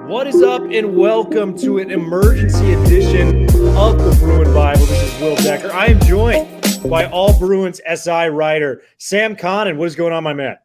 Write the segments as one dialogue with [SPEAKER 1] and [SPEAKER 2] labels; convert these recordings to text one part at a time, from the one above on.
[SPEAKER 1] What is up, and welcome to an emergency edition of the Bruin Bible. This is Will Decker. I am joined by All Bruins SI writer Sam Connon. What is going on, my man?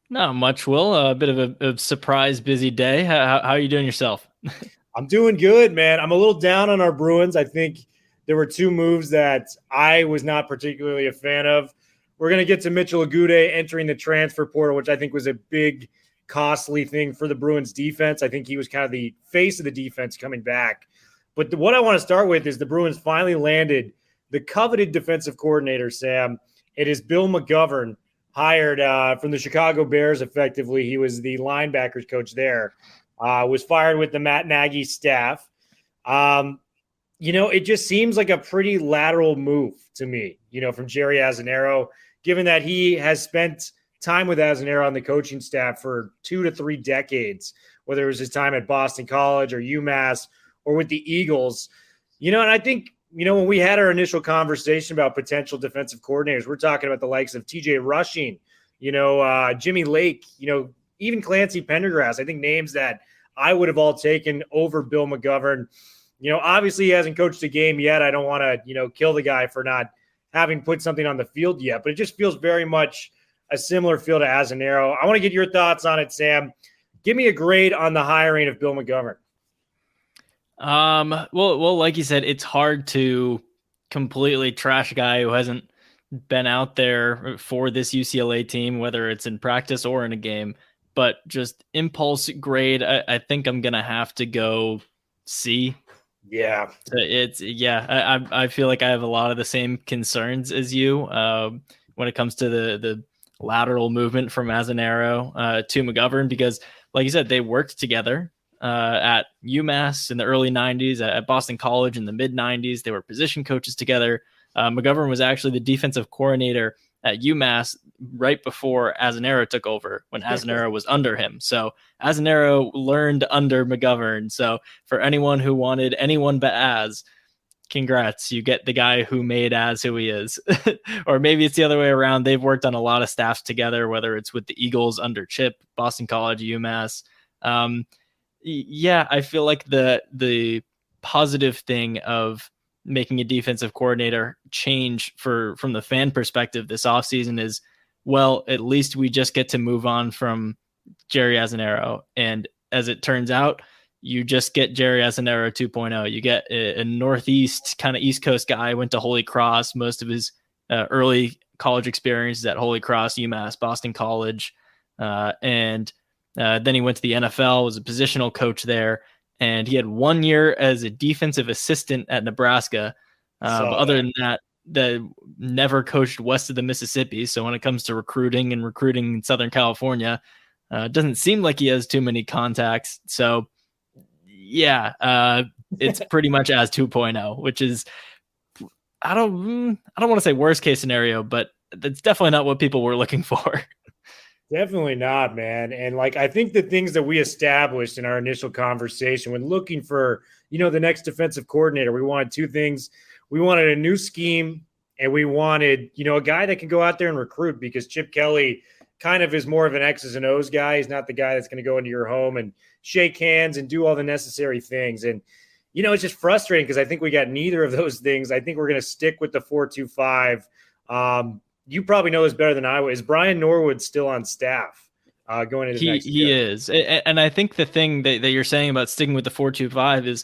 [SPEAKER 2] Not much, Will. A bit of a surprise busy day. How are you doing yourself?
[SPEAKER 1] I'm doing good, man. I'm a little down on our Bruins. I think there were two moves that I was not particularly a fan of. We're going to get to Mitchell Agude entering the transfer portal, which I think was a big, costly thing for the Bruins defense. I think he was kind of the face of the defense coming back. But what I want to start with is the Bruins finally landed the coveted defensive coordinator, Sam. It is Bill Mcgovern, hired from the Chicago Bears effectively. He was the linebackers coach there, was fired with the Matt Nagy staff. It just seems like a pretty lateral move to me, from Jerry Azzinaro, given that he has spent time with Azzinaro on the coaching staff for 2 to 3 decades, whether it was his time at Boston College or UMass or with the Eagles. And I think, when we had our initial conversation about potential defensive coordinators, we're talking about the likes of TJ Rushing, Jimmy Lake, even Clancy Pendergrass. I think names that I would have all taken over Bill McGovern. Obviously he hasn't coached a game yet. I don't want to, kill the guy for not having put something on the field yet, but it just feels very much a similar feel to Azzinaro. I want to get your thoughts on it, Sam. Give me a grade on the hiring of Bill McGovern.
[SPEAKER 2] Well, like you said, it's hard to completely trash a guy who hasn't been out there for this UCLA team, whether it's in practice or in a game. But just impulse grade, I think I'm gonna have to go C.
[SPEAKER 1] Yeah,
[SPEAKER 2] I feel like I have a lot of the same concerns as you when it comes to the lateral movement from Azzinaro to McGovern, because like you said, they worked together at UMass in the early 90s, at Boston College in the mid 90s. They were position coaches together. McGovern was actually the defensive coordinator at UMass right before Azzinaro took over, when Azzinaro was under him. So Azzinaro learned under McGovern. So for anyone who wanted anyone but Az, congrats, you get the guy who made Az who he is. Or maybe it's the other way around. They've worked on a lot of staffs together, whether it's with the Eagles under Chip, Boston College, UMass. I feel like the positive thing of making a defensive coordinator change from the fan perspective this offseason is, well, at least we just get to move on from Jerry Azzinaro. And as it turns out, you just get Jerry Azzinaro 2.0. You get a Northeast kind of East Coast guy, went to Holy Cross, most of his early college experiences at Holy Cross, UMass, Boston College. And then he went to the NFL, was a positional coach there. And he had 1 year as a defensive assistant at Nebraska. But other than that, never coached west of the Mississippi. So when it comes to recruiting in Southern California, it doesn't seem like he has too many contacts. So it's pretty much as 2.0, which is, I don't want to say worst case scenario, but that's definitely not what people were looking for.
[SPEAKER 1] Definitely not, man. And I think the things that we established in our initial conversation when looking for, the next defensive coordinator, we wanted two things. We wanted a new scheme, and we wanted, a guy that can go out there and recruit, because Chip Kelly kind of is more of an X's and O's guy. He's not the guy that's going to go into your home and shake hands and do all the necessary things. And, it's just frustrating because I think we got neither of those things. I think we're going to stick with the 4-2-5. You probably know this better than I would. Is Brian Norwood still on staff going into next year?
[SPEAKER 2] He is. And I think the thing that you're saying about sticking with the 4-2-5 is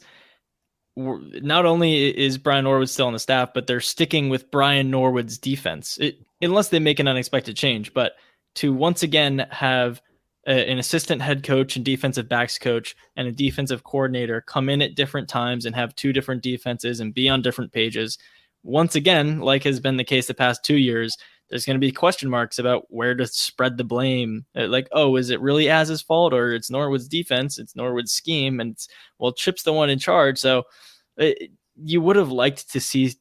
[SPEAKER 2] not only is Brian Norwood still on the staff, but they're sticking with Brian Norwood's defense, unless they make an unexpected change. But to once again have an assistant head coach and defensive backs coach and a defensive coordinator come in at different times and have two different defenses and be on different pages, once again, like has been the case the past 2 years, there's going to be question marks about where to spread the blame. Is it really Az's fault, or it's Norwood's defense, it's Norwood's scheme, and Chip's the one in charge. So you would have liked to see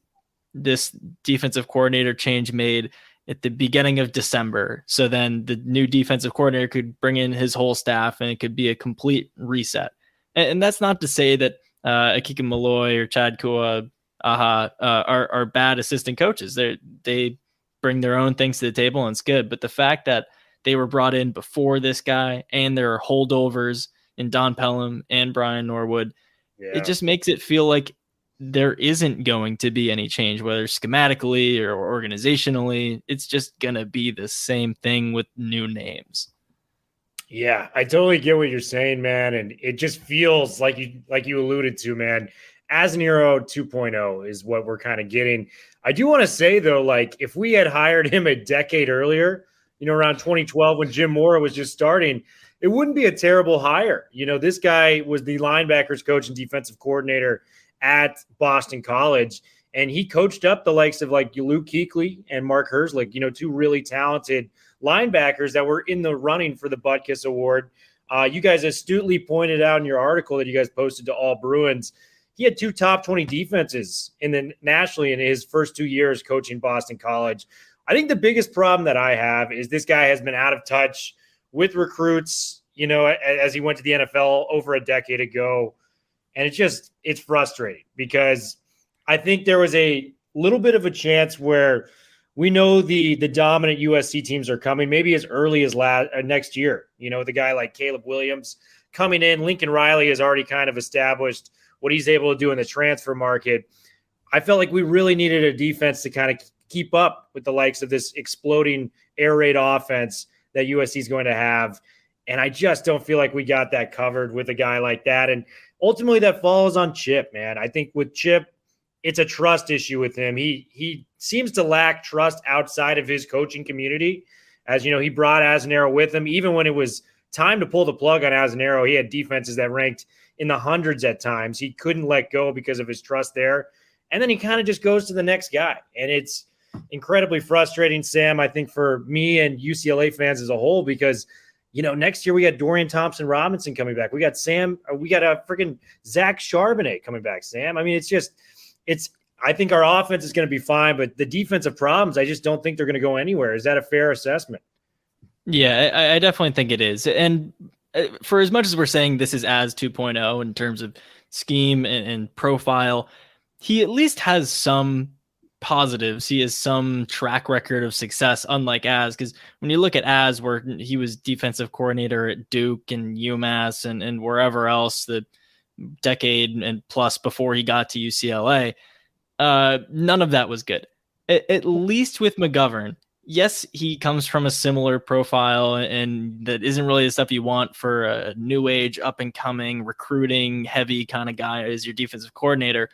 [SPEAKER 2] this defensive coordinator change made at the beginning of December. So then the new defensive coordinator could bring in his whole staff and it could be a complete reset. And that's not to say that Akika Malloy or Chad Kua are bad assistant coaches. They bring their own things to the table and it's good. But the fact that they were brought in before this guy, and there are holdovers in Don Pelham and Brian Norwood. It just makes it feel like there isn't going to be any change, whether schematically or organizationally. It's just going to be the same thing with new names.
[SPEAKER 1] Yeah, I totally get what you're saying, man. And it just feels like you alluded to, man. Azzanaro 2.0 is what we're kind of getting. I do want to say, though, like if we had hired him a decade earlier, around 2012 when Jim Mora was just starting, it wouldn't be a terrible hire. This guy was the linebackers coach and defensive coordinator at Boston College, and he coached up the likes of like Luke Kuechly and Mark Herzlich, two really talented linebackers that were in the running for the Butkus Award. You guys astutely pointed out in your article that you guys posted to All Bruins, he had 2 top 20 defenses nationally in his first 2 years coaching Boston College. I think the biggest problem that I have is this guy has been out of touch with recruits, as he went to the NFL over a decade ago. And it's frustrating because I think there was a little bit of a chance where we know the dominant USC teams are coming maybe as early as next year. The guy like Caleb Williams coming in. Lincoln Riley has already kind of established what he's able to do in the transfer market. I felt like we really needed a defense to kind of keep up with the likes of this exploding air raid offense that USC is going to have. And I just don't feel like we got that covered with a guy like that. And ultimately that falls on Chip, man. I think with Chip, it's a trust issue with him. He seems to lack trust outside of his coaching community. As he brought Azzanaro with him. Even when it was time to pull the plug on Azzanaro, he had defenses that ranked in the hundreds at times. He couldn't let go because of his trust there. And then he kind of just goes to the next guy. And it's incredibly frustrating, Sam, I think, for me and UCLA fans as a whole, because next year we got Dorian Thompson-Robinson coming back. We got a freaking Zach Charbonnet coming back, Sam. I mean, I think our offense is going to be fine, but the defensive problems, I just don't think they're going to go anywhere. Is that a fair assessment?
[SPEAKER 2] Yeah, I definitely think it is. And for as much as we're saying this is Az 2.0 in terms of scheme and profile, he at least has some positives. He has some track record of success, unlike Az, because when you look at Az, where he was defensive coordinator at Duke and UMass and wherever else the decade and plus before he got to UCLA, none of that was good. At least with McGovern, yes, he comes from a similar profile, and that isn't really the stuff you want for a new age, up and coming, recruiting heavy kind of guy as your defensive coordinator.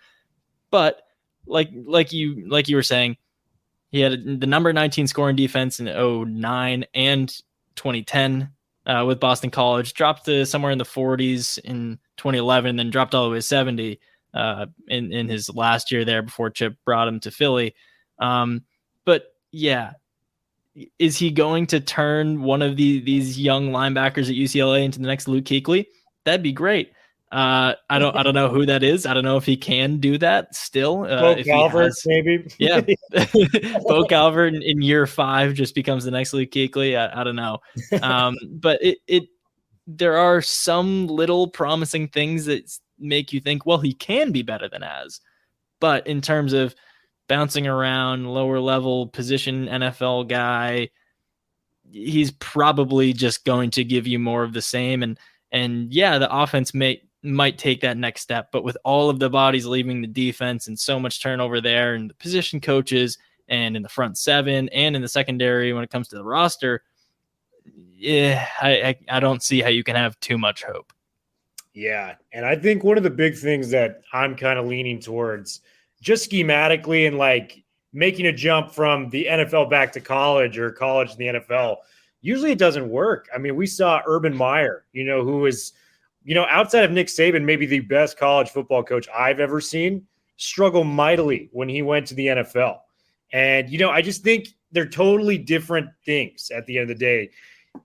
[SPEAKER 2] But like you were saying, he had the number 19 scoring defense in 2009 and 2010 with Boston College, dropped to somewhere in the 40s in 2011, and then dropped all the way to 70 in his last year there before Chip brought him to Philly. But yeah, is he going to turn one of these young linebackers at UCLA into the next Luke Kuechly? That'd be great. I don't know who that is. I don't know if he can do that still.
[SPEAKER 1] Bo Calvert, maybe.
[SPEAKER 2] Yeah. Bo Calvert in year 5 just becomes the next Luke Kuechly. I don't know. But there are some little promising things that make you think, well, he can be better than Az. But in terms of bouncing around, lower level position NFL guy, he's probably just going to give you more of the same. And yeah, the offense might take that next step, but with all of the bodies leaving the defense and so much turnover there, and the position coaches and in the front 7 and in the secondary when it comes to the roster, yeah, I don't see how you can have too much hope.
[SPEAKER 1] Yeah, and I think one of the big things that I'm kind of leaning towards, just schematically and like making a jump from the NFL back to college or college to the NFL, usually it doesn't work. I mean, we saw Urban Meyer, who is, outside of Nick Saban, maybe the best college football coach I've ever seen, struggle mightily when he went to the NFL. And, I just think they're totally different things at the end of the day.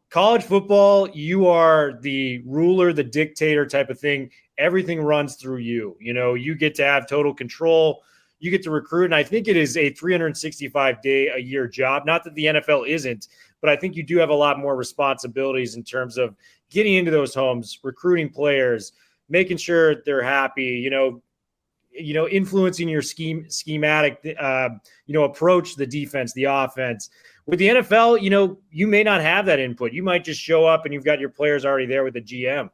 [SPEAKER 1] College football, you are the ruler, the dictator type of thing. Everything runs through you. You get to have total control. You get to recruit. And I think it is a 365-day-a-year job. Not that the NFL isn't, but I think you do have a lot more responsibilities in terms of getting into those homes, recruiting players, making sure they're happy, influencing your schematic, approach, the defense, the offense. With the NFL, you may not have that input. You might just show up and you've got your players already there with the GM,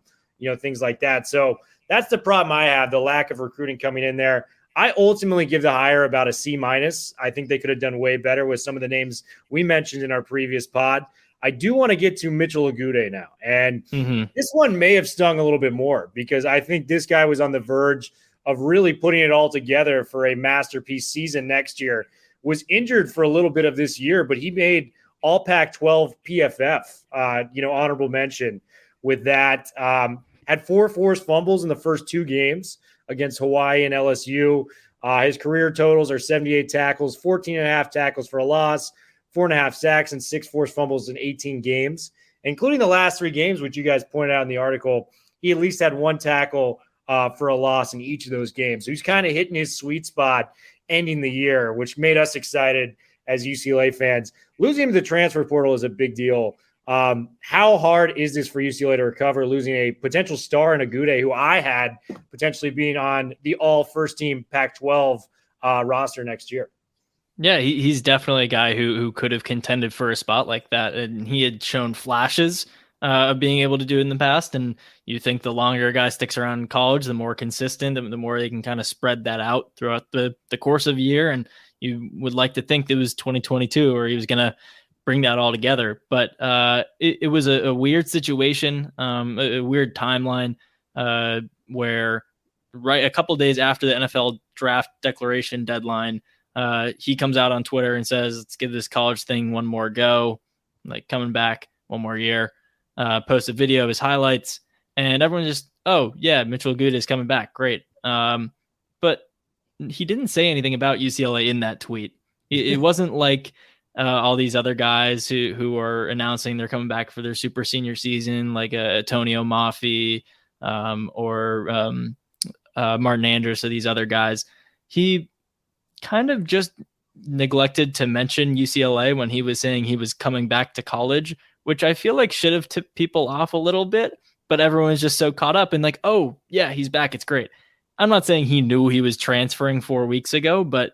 [SPEAKER 1] things like that. So that's the problem I have, the lack of recruiting coming in there. I ultimately give the hire about a C-. I think they could have done way better with some of the names we mentioned in our previous pod. I do want to get to Mitchell Agude now. And this one may have stung a little bit more because I think this guy was on the verge of really putting it all together for a masterpiece season next year. Was injured for a little bit of this year, but he made all Pac-12 PFF, honorable mention with that. Had 4 forced fumbles in the first 2 games against Hawaii and LSU. His career totals are 78 tackles, 14.5 tackles for a loss, 4.5 sacks, and 6 forced fumbles in 18 games, including the last 3 games, which you guys pointed out in the article. He at least had 1 tackle for a loss in each of those games. So he's kind of hitting his sweet spot ending the year, which made us excited as UCLA fans. Losing him to the transfer portal is a big deal. How hard is this for UCLA to recover, losing a potential star in Agude, who I had potentially being on the all first-team Pac-12 roster next year?
[SPEAKER 2] Yeah, he's definitely a guy who could have contended for a spot like that, and he had shown flashes of being able to do it in the past. And you think the longer a guy sticks around in college, the more consistent, the more they can kind of spread that out throughout the course of a year. And you would like to think that it was 2022 or he was going to bring that all together. But it was a weird situation, a weird timeline where right a couple days after the NFL draft declaration deadline, he comes out on Twitter and says, let's give this college thing one more go, like coming back one more year. Post a video of his highlights, and everyone just, oh yeah, Mitchell Agude is coming back, great. But he didn't say anything about UCLA in that tweet. It wasn't like all these other guys who are announcing they're coming back for their super senior season, like Antonio Mafi or Martin Andrews, or these other guys. He kind of just neglected to mention UCLA when he was saying he was coming back to college, which I feel like should have tipped people off a little bit, but everyone's just so caught up in like, oh yeah, he's back, it's great. I'm not saying he knew he was transferring 4 weeks ago, but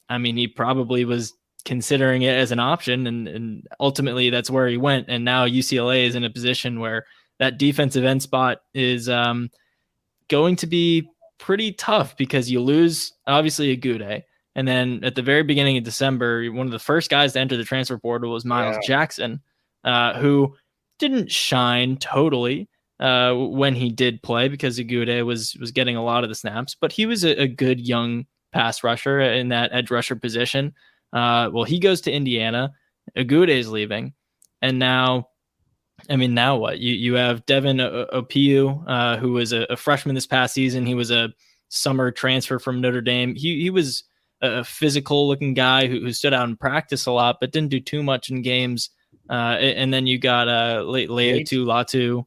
[SPEAKER 2] I mean, he probably was considering it as an option, and ultimately that's where he went. And now UCLA is in a position where that defensive end spot is going to be pretty tough because you lose, obviously, Agude. And then at the very beginning of December, one of the first guys to enter the transfer portal was Miles Jackson, who didn't shine totally when he did play because Agude was getting a lot of the snaps, but he was a good young pass rusher in that edge rusher position. Well, he goes to Indiana. Agude is leaving. And now what? You have Devin Opiu, who was a freshman this past season. He was a summer transfer from Notre Dame. He was a physical looking guy who stood out in practice a lot, but didn't do too much in games. And then you got Leotu Latu,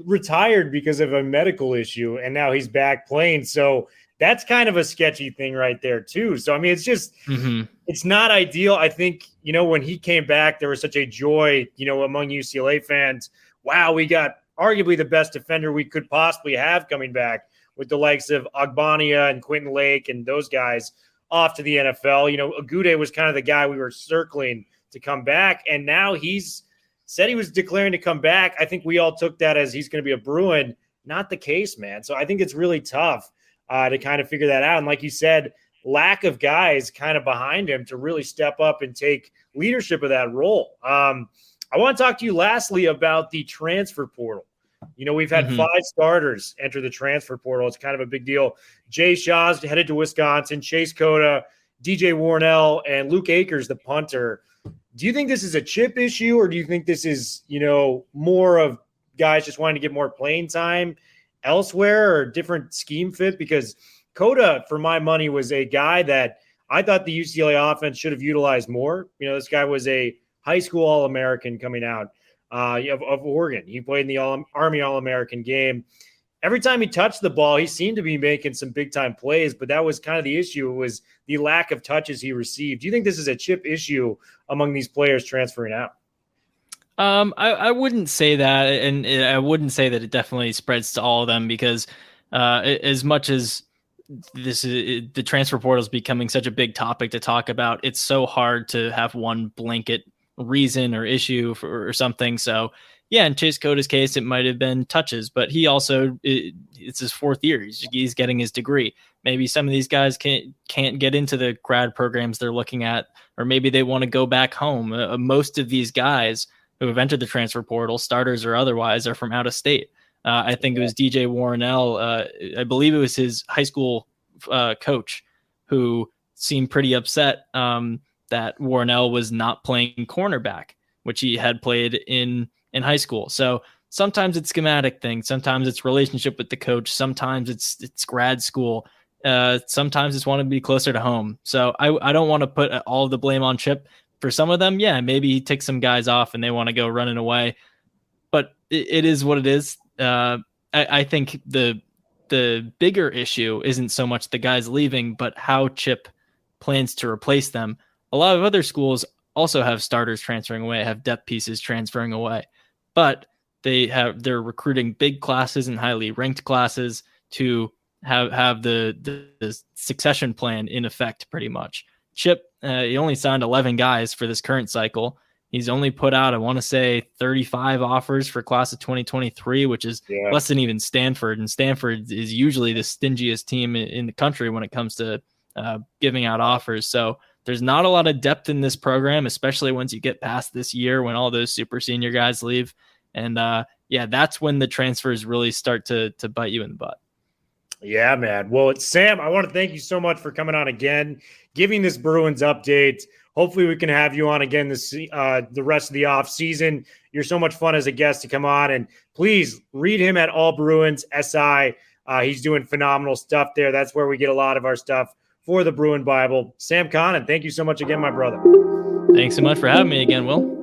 [SPEAKER 1] retired because of a medical issue, and now he's back playing. So that's kind of a sketchy thing right there too. So I mean, it's just it's not ideal. I think when he came back, there was such a joy among UCLA fans. Wow, we got arguably the best defender we could possibly have coming back, with the likes of Agbania and Quentin Lake and those guys off to the NFL. Agude was kind of the guy we were circling to come back, and now he's said he was declaring to come back. I think we all took that as he's going to be a Bruin. Not the case, man. So I think it's really tough to kind of figure that out. And like you said, lack of guys kind of behind him to really step up and take leadership of that role. I want to talk to you lastly about the transfer portal. We've had 5 starters enter the transfer portal. It's kind of a big deal. Jay Shaw's headed to Wisconsin, Chase Cota, DJ Warnell, and Luke Akers, the punter. Do you think this is a chip issue, or do you think this is, more of guys just wanting to get more playing time elsewhere or different scheme fit? Because Cota, for my money, was a guy that I thought the UCLA offense should have utilized more. This guy was a high school All-American coming out of Oregon. He played in the Army All-American game. Every time he touched the ball, he seemed to be making some big-time plays, but that was kind of the issue, was the lack of touches he received. Do you think this is a chip issue among these players transferring out?
[SPEAKER 2] I wouldn't say that, and I wouldn't say that it definitely spreads to all of them, because As much as the transfer portal is becoming such a big topic to talk about, it's so hard to have one blanket reason or issue or something. So yeah, in Chase Coda's case, it might have been touches, but he also, it's his 4th year. He's getting his degree. Maybe some of these guys can't get into the grad programs they're looking at, or maybe they want to go back home. Most of these guys who have entered the transfer portal, starters or otherwise, are from out of state. I think it was DJ Warrenell. I believe it was his high school coach who seemed pretty upset that Warrenell was not playing cornerback, which he had played in high school. So sometimes it's schematic things. Sometimes it's relationship with the coach. Sometimes it's grad school. Sometimes it's want to be closer to home. So I don't want to put all of the blame on Chip. For some of them, yeah, maybe he takes some guys off and they want to go running away. But it is what it is. I think the bigger issue isn't so much the guys leaving, but how Chip plans to replace them. A lot of other schools also have starters transferring away, have depth pieces transferring away, but they're recruiting big classes and highly ranked classes to have the succession plan in effect pretty much. Chip, he only signed 11 guys for this current cycle. He's only put out, I want to say, 35 offers for class of 2023, which is less than even Stanford. And Stanford is usually the stingiest team in the country when it comes to giving out offers. So there's not a lot of depth in this program, especially once you get past this year when all those super senior guys leave. And that's when the transfers really start to bite you in the butt.
[SPEAKER 1] Yeah, man. Well, Sam, I want to thank you so much for coming on again, giving this Bruins update. Hopefully we can have you on again the rest of the off season. You're so much fun as a guest to come on, and please read him at All Bruins SI. He's doing phenomenal stuff there. That's where we get a lot of our stuff for the Bruin Bible. Sam Connon, thank you so much again, my brother.
[SPEAKER 2] Thanks so much for having me again, Will.